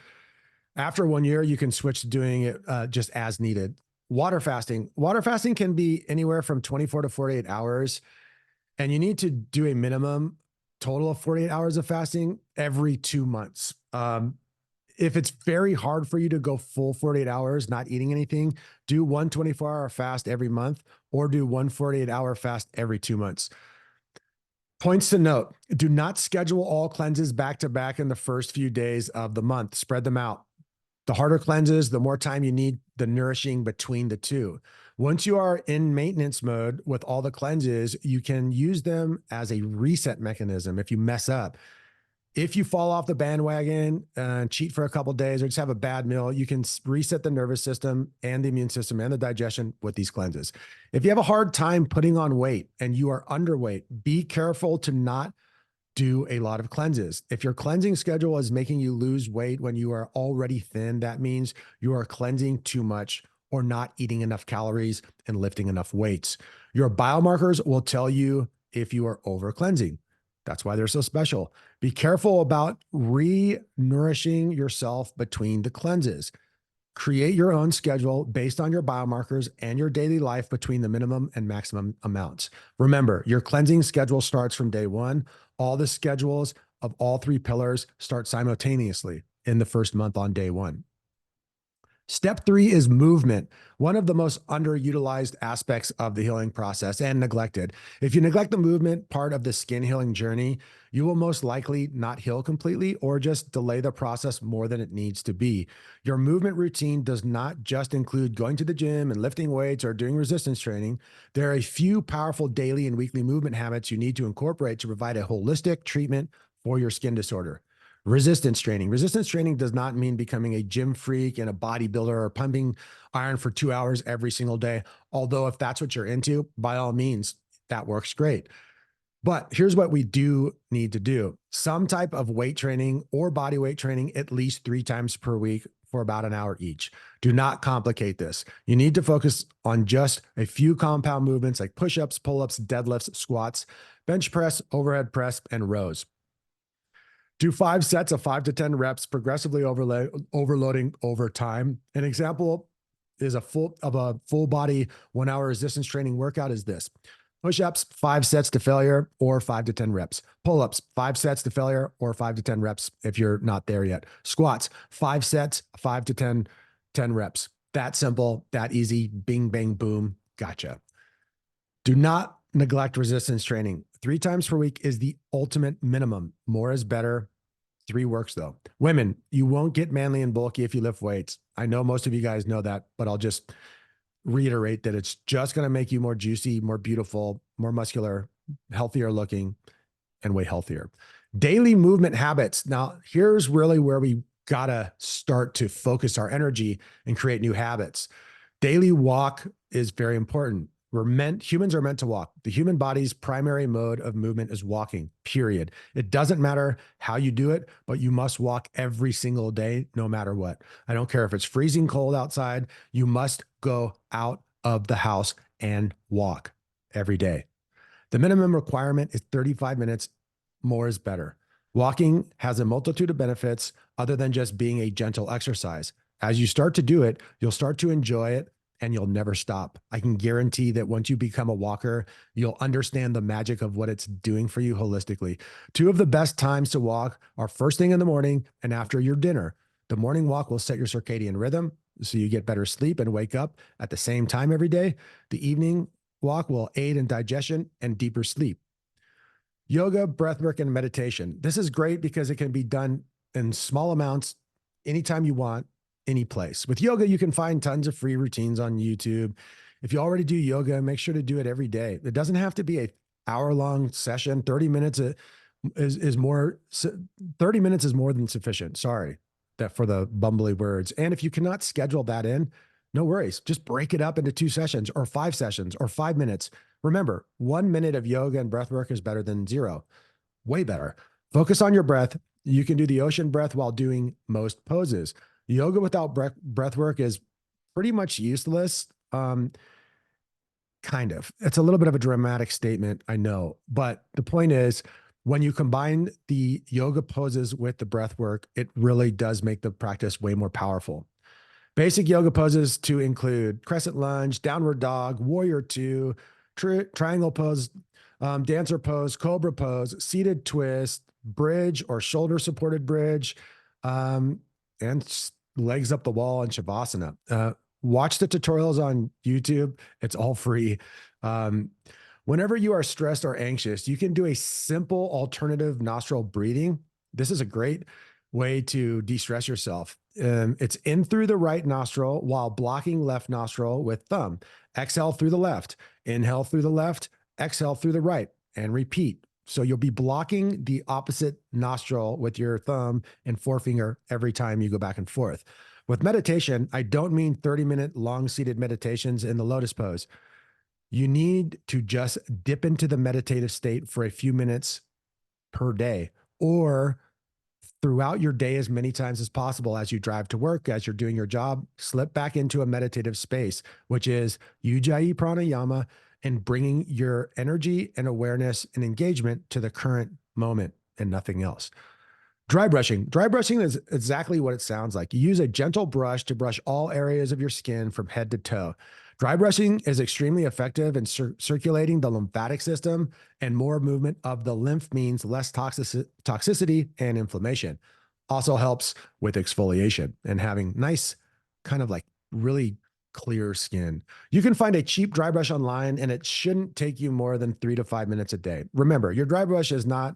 After 1 year, you can switch to doing it just as needed. Water fasting. Water fasting can be anywhere from 24 to 48 hours, and you need to do a minimum total of 48 hours of fasting every 2 months. If it's very hard for you to go full 48 hours, not eating anything, do one 24-hour fast every month or do one 48-hour fast every 2 months. Points to note: do not schedule all cleanses back to back in the first few days of the month. Spread them out. The harder cleanses, the more time you need the nourishing between the two. Once you are in maintenance mode with all the cleanses, you can use them as a reset mechanism if you mess up. If you fall off the bandwagon and cheat for a couple of days or just have a bad meal, you can reset the nervous system and the immune system and the digestion with these cleanses. If you have a hard time putting on weight and you are underweight, be careful to not do a lot of cleanses. If your cleansing schedule is making you lose weight when you are already thin, that means you are cleansing too much or not eating enough calories and lifting enough weights. Your biomarkers will tell you if you are over cleansing. That's why they're so special. Be careful about re-nourishing yourself between the cleanses. Create your own schedule based on your biomarkers and your daily life between the minimum and maximum amounts. Remember, your cleansing schedule starts from day one. All the schedules of all 3 pillars start simultaneously in the first month on day 1. Step 3 is movement, one of the most underutilized aspects of the healing process and neglected. If you neglect the movement part of the skin healing journey, you will most likely not heal completely or just delay the process more than it needs to be. Your movement routine does not just include going to the gym and lifting weights or doing resistance training. There are a few powerful daily and weekly movement habits you need to incorporate to provide a holistic treatment for your skin disorder. Resistance training. Resistance training does not mean becoming a gym freak and a bodybuilder or pumping iron for 2 hours every single day. Although if that's what you're into, by all means, that works great. But here's what we do need to do: some type of weight training or body weight training at least 3 times per week for about an hour each. Do not complicate this. You need to focus on just a few compound movements like push-ups, pull-ups, deadlifts, squats, bench press, overhead press, and rows. Do 5 sets of 5 to 10 reps, progressively overloading over time. An example is a full body 1 hour resistance training workout is this: push-ups, 5 sets to failure or 5 to 10 reps. Pull-ups, 5 sets to failure or 5 to 10 reps if you're not there yet. Squats, 5 sets, 5 to 10 reps. That simple, that easy, bing, bang, boom, gotcha. Do not neglect resistance training. 3 times per week is the ultimate minimum. More is better. 3 works though. Women, you won't get manly and bulky if you lift weights. I know most of you guys know that, but I'll just reiterate that it's just going to make you more juicy, more beautiful, more muscular, healthier looking, and way healthier. Daily movement habits. Now, here's really where we got to start to focus our energy and create new habits. Daily walk is very important. Humans are meant to walk. The human body's primary mode of movement is walking, period. It doesn't matter how you do it, but you must walk every single day, no matter what. I don't care if it's freezing cold outside, you must go out of the house and walk every day. The minimum requirement is 35 minutes. More is better. Walking has a multitude of benefits other than just being a gentle exercise. As you start to do it, you'll start to enjoy it and you'll never stop. I can guarantee that once you become a walker, you'll understand the magic of what it's doing for you holistically. 2 of the best times to walk are first thing in the morning and after your dinner. The morning walk will set your circadian rhythm so you get better sleep and wake up at the same time every day. The evening walk will aid in digestion and deeper sleep. Yoga, breathwork, and meditation. This is great because it can be done in small amounts anytime you want, any place. With yoga, you can find tons of free routines on YouTube. If you already do yoga, make sure to do it every day. It doesn't have to be an hour-long session. 30 minutes is more. 30 minutes is more than sufficient. Sorry that for the bumbly words. And if you cannot schedule that in, no worries. Just break it up into 2 sessions or 5 sessions or 5 minutes. Remember, 1 minute of yoga and breath work is better than 0. Way better. Focus on your breath. You can do the ocean breath while doing most poses. Yoga without breath work is pretty much useless. Kind of. It's a little bit of a dramatic statement, I know. But the point is, when you combine the yoga poses with the breath work, it really does make the practice way more powerful. Basic yoga poses to include crescent lunge, downward dog, warrior 2, triangle pose, dancer pose, cobra pose, seated twist, bridge or shoulder supported bridge, and legs up the wall and shavasana. Watch the tutorials on YouTube. It's all free. Whenever you are stressed or anxious, you can do a simple alternative nostril breathing. This is a great way to de-stress yourself. It's in through the right nostril while blocking left nostril with thumb. Exhale through the left, inhale through the left, exhale through the right, and repeat. So you'll be blocking the opposite nostril with your thumb and forefinger every time you go back and forth. With meditation, I don't mean 30-minute long seated meditations in the lotus pose. You need to just dip into the meditative state for a few minutes per day, or throughout your day as many times as possible. As you drive to work, as you're doing your job, slip back into a meditative space, which is Ujjayi pranayama, and bringing your energy and awareness and engagement to the current moment and nothing else. Dry brushing. Dry brushing is exactly what it sounds like. You use a gentle brush to brush all areas of your skin from head to toe. Dry brushing is extremely effective in circulating the lymphatic system, and more movement of the lymph means less toxicity and inflammation. Also helps with exfoliation and having nice, kind of like really clear skin. You can find a cheap dry brush online, and it shouldn't take you more than 3 to 5 minutes a day. Remember, your dry brush is not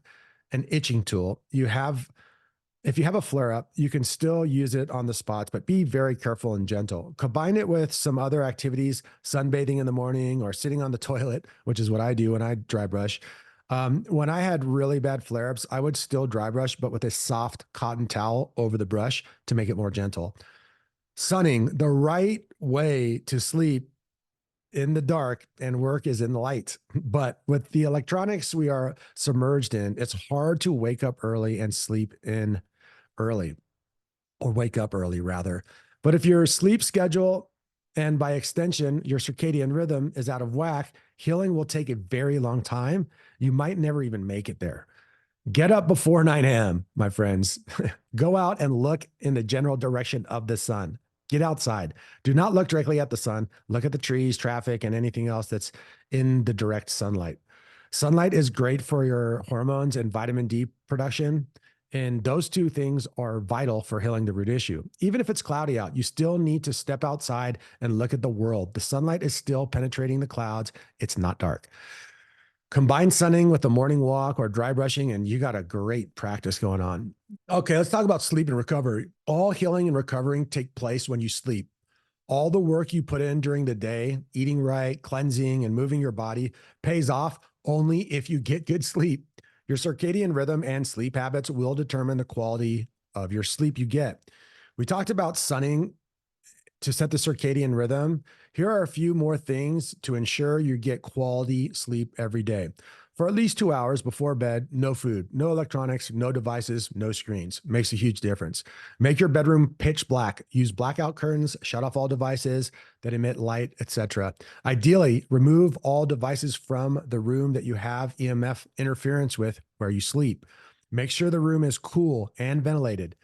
an itching tool. If you have a flare up, you can still use it on the spots, but be very careful and gentle. Combine it with some other activities, sunbathing in the morning or sitting on the toilet, which is what I do when I dry brush. When I had really bad flare ups, I would still dry brush, but with a soft cotton towel over the brush to make it more gentle. Sunning, the right way to sleep in the dark and work is in the light. But with the electronics we are submerged in, it's hard to wake up early and sleep in early, or wake up early rather. But if your sleep schedule, and by extension, your circadian rhythm, is out of whack, healing will take a very long time. You might never even make it there. Get up before 9 a.m., my friends. Go out and look in the general direction of the sun. Get outside. Do not look directly at the sun. Look at the trees, traffic, and anything else that's in the direct sunlight. Sunlight is great for your hormones and vitamin D production. And those two things are vital for healing the root issue. Even if it's cloudy out, you still need to step outside and look at the world. The sunlight is still penetrating the clouds. It's not dark. Combine sunning with a morning walk or dry brushing, and you got a great practice going on. Okay, let's talk about sleep and recovery. All healing and recovering take place when you sleep. All the work you put in during the day, eating right, cleansing, and moving your body pays off only if you get good sleep. Your circadian rhythm and sleep habits will determine the quality of your sleep you get. We talked about sunning to set the circadian rhythm. Here are a few more things to ensure you get quality sleep every day. For at least 2 hours before bed, no food, no electronics, no devices, no screens. Makes a huge difference. Make your bedroom pitch black. Use blackout curtains, shut off all devices that emit light, etc. Ideally, remove all devices from the room that you have EMF interference with where you sleep. Make sure the room is cool and ventilated.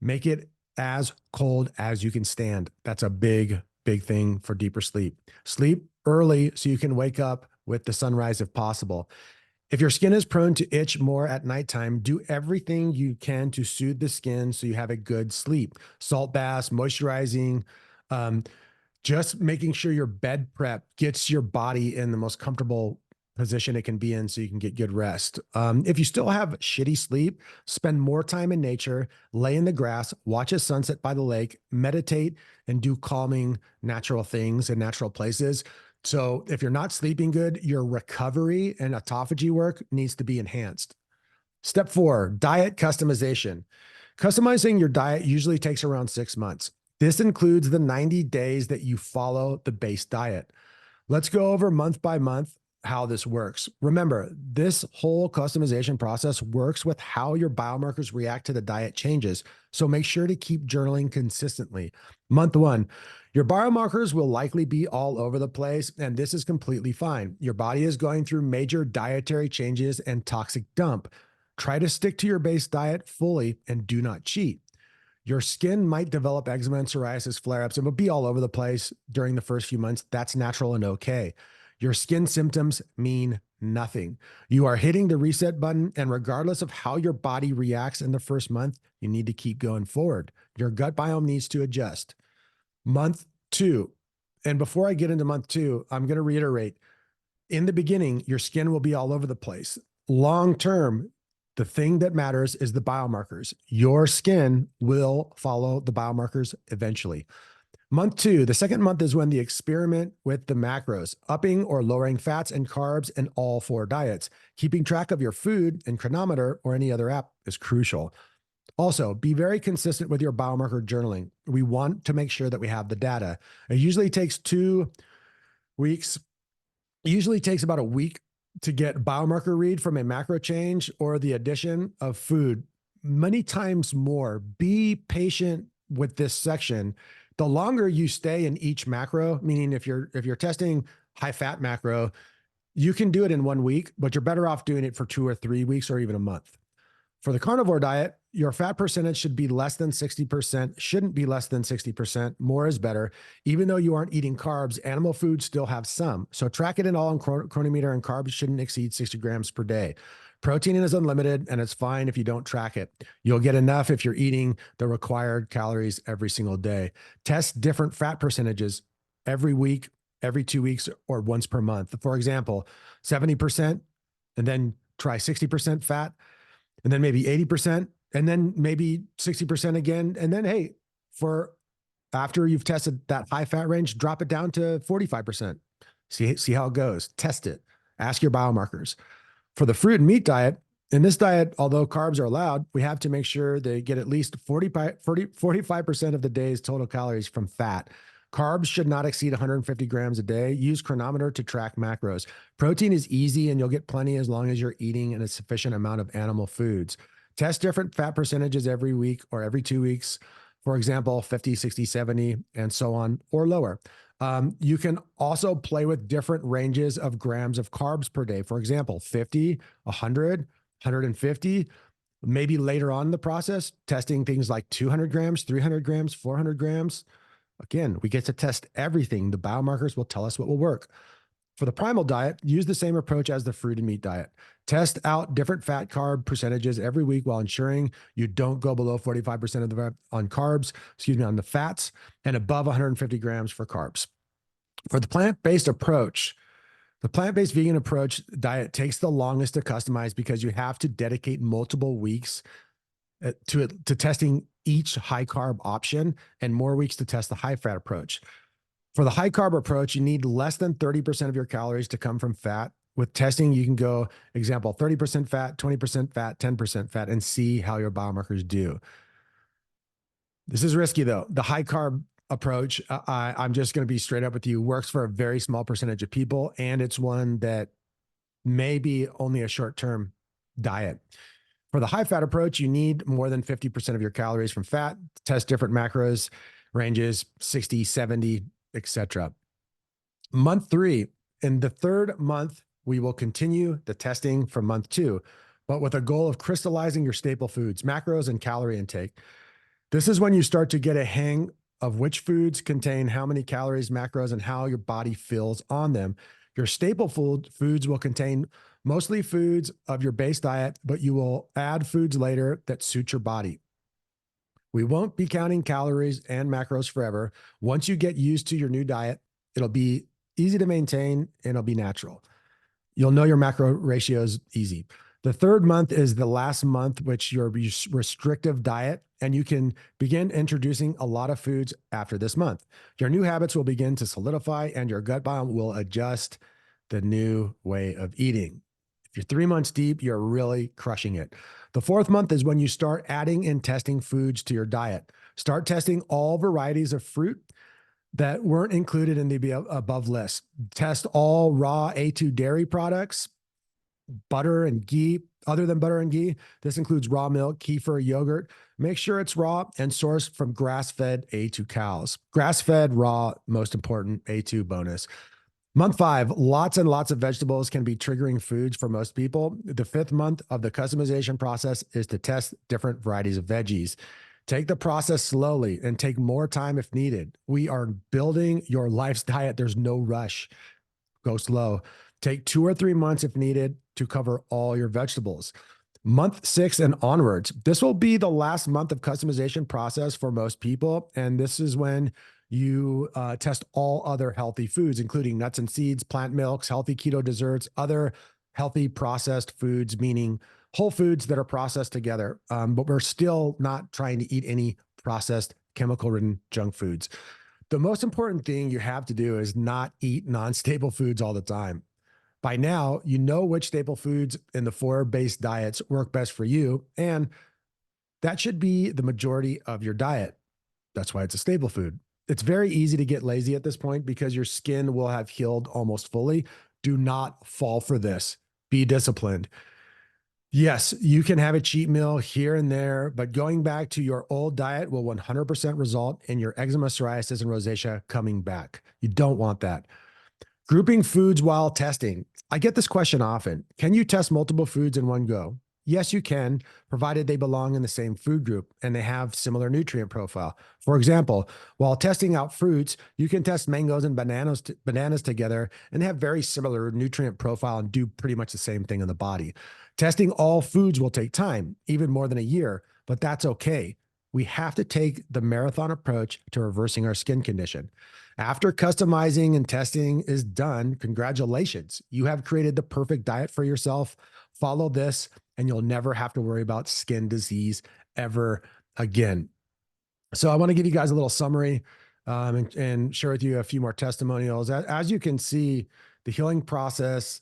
Make it as cold as you can stand. That's a big, big thing for deeper sleep. Sleep early so you can wake up with the sunrise if possible. If your skin is prone to itch more at nighttime, do everything you can to soothe the skin so you have a good sleep. Salt baths, moisturizing, just making sure your bed prep gets your body in the most comfortable position it can be in so you can get good rest. If you still have shitty sleep, spend more time in nature, lay in the grass, watch a sunset by the lake, meditate, and do calming natural things in natural places. So if you're not sleeping good, your recovery and autophagy work needs to be enhanced. Step 4, diet customization. Customizing your diet usually takes around 6 months. This includes the 90 days that you follow the base diet. Let's go over month by month how this works. Remember, this whole customization process works with how your biomarkers react to the diet changes. So make sure to keep journaling consistently. Month 1, your biomarkers will likely be all over the place, and this is completely fine. Your body is going through major dietary changes and toxic dump. Try to stick to your base diet fully and do not cheat. Your skin might develop eczema and psoriasis flare-ups and will be all over the place during the first few months. That's natural and okay. Your skin symptoms mean nothing. You are hitting the reset button, and regardless of how your body reacts in the first month, you need to keep going forward. Your gut biome needs to adjust. Month 2, and before I get into month 2, I'm going to reiterate, in the beginning, your skin will be all over the place. Long term, the thing that matters is the biomarkers. Your skin will follow the biomarkers eventually. Month 2, the second month is when the experiment with the macros, upping or lowering fats and carbs in all 4 diets. Keeping track of your food and Chronometer or any other app is crucial. Also, be very consistent with your biomarker journaling. We want to make sure that we have the data. It usually takes 2 weeks. It usually takes about a week to get biomarker read from a macro change or the addition of food. Many times more. Be patient with this section. The longer you stay in each macro, meaning if you're testing high fat macro, you can do it in 1 week, but you're better off doing it for 2 or 3 weeks or even a month. For the carnivore diet, your fat percentage should be less than 60%, shouldn't be less than 60%. More is better. Even though you aren't eating carbs, animal foods still have some. So track it in all in Chronometer, and carbs shouldn't exceed 60 grams per day. Protein is unlimited, and it's fine if you don't track it. You'll get enough if you're eating the required calories every single day. Test different fat percentages every week, every 2 weeks, or once per month. For example, 70%, and then try 60% fat, and then maybe 80%, and then maybe 60% again. And then, hey, for after you've tested that high fat range, drop it down to 45%. See how it goes. Test it. Ask your biomarkers. For the fruit and meat diet, in this diet, although carbs are allowed, we have to make sure they get at least 45% of the day's total calories from fat. Carbs should not exceed 150 grams a day. Use Chronometer to track macros. Protein is easy, and you'll get plenty as long as you're eating a sufficient amount of animal foods. Test different fat percentages every week or every 2 weeks. For example, 50, 60, 70, and so on, or lower. You can also play with different ranges of grams of carbs per day. For example, 50, 100, 150. Maybe later on in the process, testing things like 200 grams, 300 grams, 400 grams. Again, we get to test everything. The biomarkers will tell us what will work. For the primal diet, use the same approach as the fruit and meat diet. Test out different fat carb percentages every week while ensuring you don't go below 45% of the on carbs, on the fats, and above 150 grams for carbs. For the plant-based approach, the plant-based vegan approach diet takes the longest to customize because you have to dedicate multiple weeks to testing each high carb option and more weeks to test the high fat approach. For the high carb approach, you need less than 30% of your calories to come from fat. With testing, you can go, example, 30% fat, 20% fat, 10% fat, and see how your biomarkers do. This is risky though. The high carb approach, I'm just going to be straight up with you, works for a very small percentage of people, and it's one that may be only a short-term diet. For the high fat approach, you need more than 50% of your calories from fat. Test different macros, ranges 60, 70, etc. Month 3, in the 3rd month, we will continue the testing from month 2, but with a goal of crystallizing your staple foods, macros, and calorie intake. This is when you start to get a hang of which foods contain how many calories, macros, and how your body feels on them. Your staple foods will contain mostly foods of your base diet, but you will add foods later that suit your body. We won't be counting calories and macros forever. Once you get used to your new diet, it'll be easy to maintain and it'll be natural. You'll know your macro ratios easy. The 3rd month is the last month, which your restrictive diet, and you can begin introducing a lot of foods after this month. Your new habits will begin to solidify and your gut biome will adjust the new way of eating. If you're 3 months deep, you're really crushing it. The 4th month is when you start adding and testing foods to your diet. Start testing all varieties of fruit that weren't included in the above list. Test all raw A2 dairy products, butter and ghee. Other than butter and ghee, this includes raw milk, kefir, yogurt. Make sure it's raw and sourced from grass-fed A2 cows. Grass-fed, raw, most important, A2 bonus. Month 5, lots and lots of vegetables can be triggering foods for most people. The 5th month of the customization process is to test different varieties of veggies. Take the process slowly and take more time if needed. We are building your life's diet. There's no rush. Go slow. Take 2 or 3 months if needed to cover all your vegetables. Month 6 and onwards, this will be the last month of customization process for most people. And this is when you test all other healthy foods, including nuts and seeds, plant milks, healthy keto desserts, other healthy processed foods, meaning whole foods that are processed together. But we're still not trying to eat any processed chemical-ridden junk foods. The most important thing you have to do is not eat non-staple foods all the time. By now, you know which staple foods in the 4 base diets work best for you, and that should be the majority of your diet. That's why it's a staple food. It's very easy to get lazy at this point because your skin will have healed almost fully. Do not fall for this. Be disciplined. Yes, you can have a cheat meal here and there, but going back to your old diet will 100% result in your eczema, psoriasis, and rosacea coming back. You don't want that. Grouping foods while testing. I get this question often. Can you test multiple foods in one go? Yes, you can, provided they belong in the same food group and they have similar nutrient profile. For example, while testing out fruits, you can test mangoes and bananas together and have very similar nutrient profile and do pretty much the same thing in the body. Testing all foods will take time, even more than a year, but that's okay. We have to take the marathon approach to reversing our skin condition. After customizing and testing is done, congratulations. You have created the perfect diet for yourself. Follow this and you'll never have to worry about skin disease ever again. So I want to give you guys a little summary and share with you a few more testimonials. As you can see, the healing process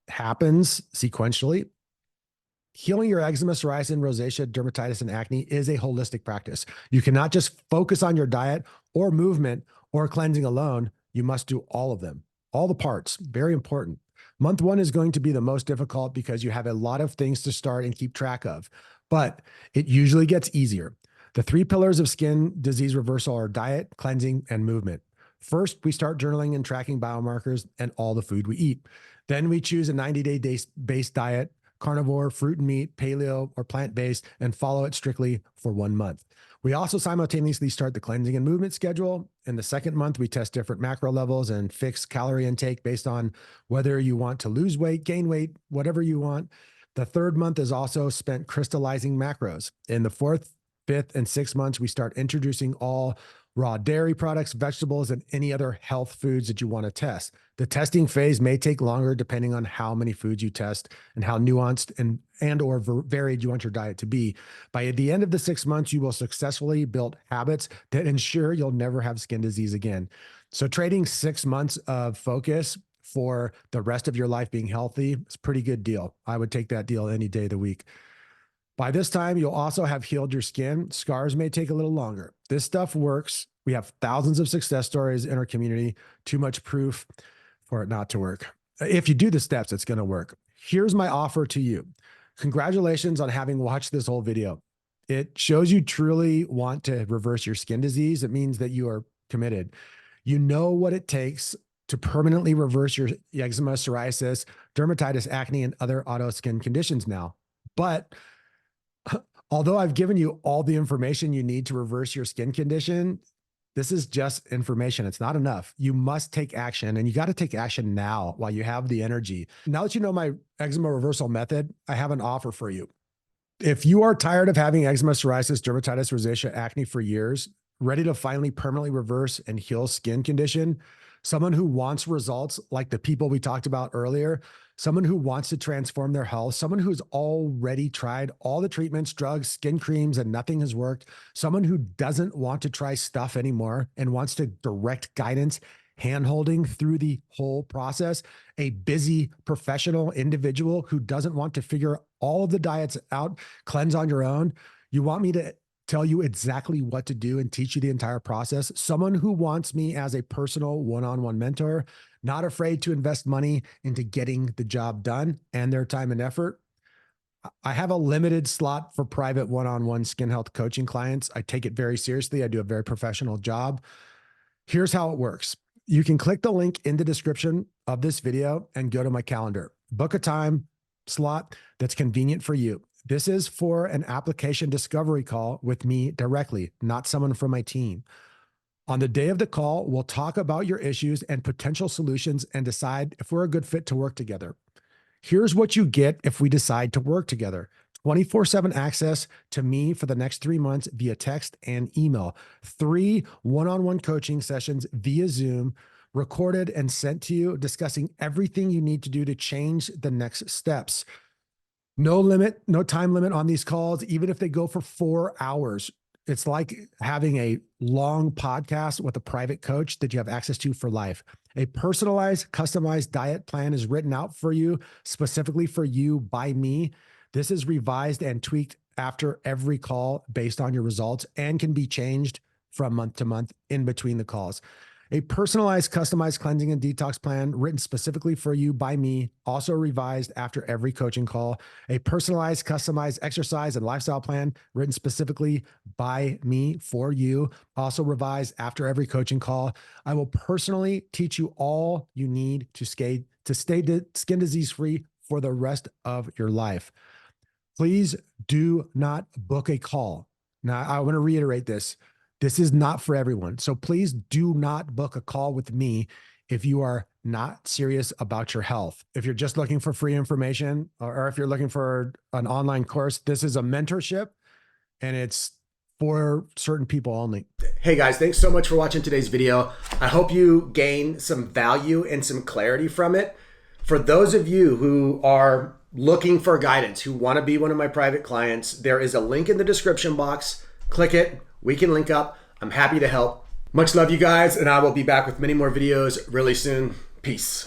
happens sequentially. Healing your eczema, psoriasis, and rosacea, dermatitis, and acne is a holistic practice. You cannot just focus on your diet or movement or cleansing alone. You must do all of them, all the parts. Very important. Month 1 is going to be the most difficult because you have a lot of things to start and keep track of, but it usually gets easier. The 3 pillars of skin disease reversal are diet, cleansing, and movement. First, we start journaling and tracking biomarkers and all the food we eat. Then we choose a 90-day base diet, carnivore, fruit and meat, paleo, or plant-based, and follow it strictly for 1 month. We also simultaneously start the cleansing and movement schedule. In the second month, we test different macro levels and fix calorie intake based on whether you want to lose weight, gain weight, whatever you want. The third month is also spent crystallizing macros. In the fourth, fifth, and sixth months, we start introducing all raw dairy products, vegetables, and any other health foods that you want to test. The testing phase may take longer depending on how many foods you test and how nuanced and or varied you want your diet to be. By the end of the 6 months, you will successfully build habits that ensure you'll never have skin disease again. So trading 6 months of focus for the rest of your life being healthy is a pretty good deal. I would take that deal any day of the week. By this time, you'll also have healed your skin. Scars may take a little longer. This stuff works. We have thousands of success stories in our community. Too much proof for it not to work. If you do the steps, it's going to work. Here's my offer to you. Congratulations on having watched this whole video. It shows you truly want to reverse your skin disease. It means that you are committed. You know what it takes to permanently reverse your eczema, psoriasis, dermatitis, acne, and other auto skin conditions now. But although I've given you all the information you need to reverse your skin condition, this is just information. It's not enough. You must take action, and you got to take action now while you have the energy. Now that you know my eczema reversal method, I have an offer for you. If you are tired of having eczema, psoriasis, dermatitis, rosacea, acne for years, ready to finally permanently reverse and heal skin condition, someone who wants results like the people we talked about earlier, someone who wants to transform their health, someone who's already tried all the treatments, drugs, skin creams, and nothing has worked, someone who doesn't want to try stuff anymore and wants to direct guidance, hand-holding through the whole process, a busy professional individual who doesn't want to figure all of the diets out, cleanse on your own. You want me to tell you exactly what to do and teach you the entire process. Someone who wants me as a personal one-on-one mentor, not afraid to invest money into getting the job done and their time and effort. I have a limited slot for private one-on-one skin health coaching clients. I take it very seriously. I do a very professional job. Here's how it works. You can click the link in the description of this video and go to my calendar. Book a time slot that's convenient for you. This is for an application discovery call with me directly, not someone from my team. On the day of the call, we'll talk about your issues and potential solutions and decide if we're a good fit to work together. Here's what you get if we decide to work together. 24/7 access to me for the next 3 months via text and email. 3 one-on-one coaching sessions via Zoom, recorded and sent to you, discussing everything you need to do to change the next steps. No limit, no time limit on these calls, even if they go for 4 hours. It's like having a long podcast with a private coach that you have access to for life. A personalized, customized diet plan is written out for you, specifically for you by me. This is revised and tweaked after every call based on your results and can be changed from month to month in between the calls. A personalized, customized cleansing and detox plan written specifically for you by me, also revised after every coaching call. A personalized, customized exercise and lifestyle plan written specifically by me for you, also revised after every coaching call. I will personally teach you all you need to stay skin disease free for the rest of your life. Please do not book a call. Now, I want to reiterate this. This is not for everyone. So please do not book a call with me if you are not serious about your health. If you're just looking for free information, or if you're looking for an online course, this is a mentorship and it's for certain people only. Hey guys, thanks so much for watching today's video. I hope you gain some value and some clarity from it. For those of you who are looking for guidance, who want to be one of my private clients, there is a link in the description box. Click it. We can link up. I'm happy to help. Much love, you guys, and I will be back with many more videos really soon. Peace.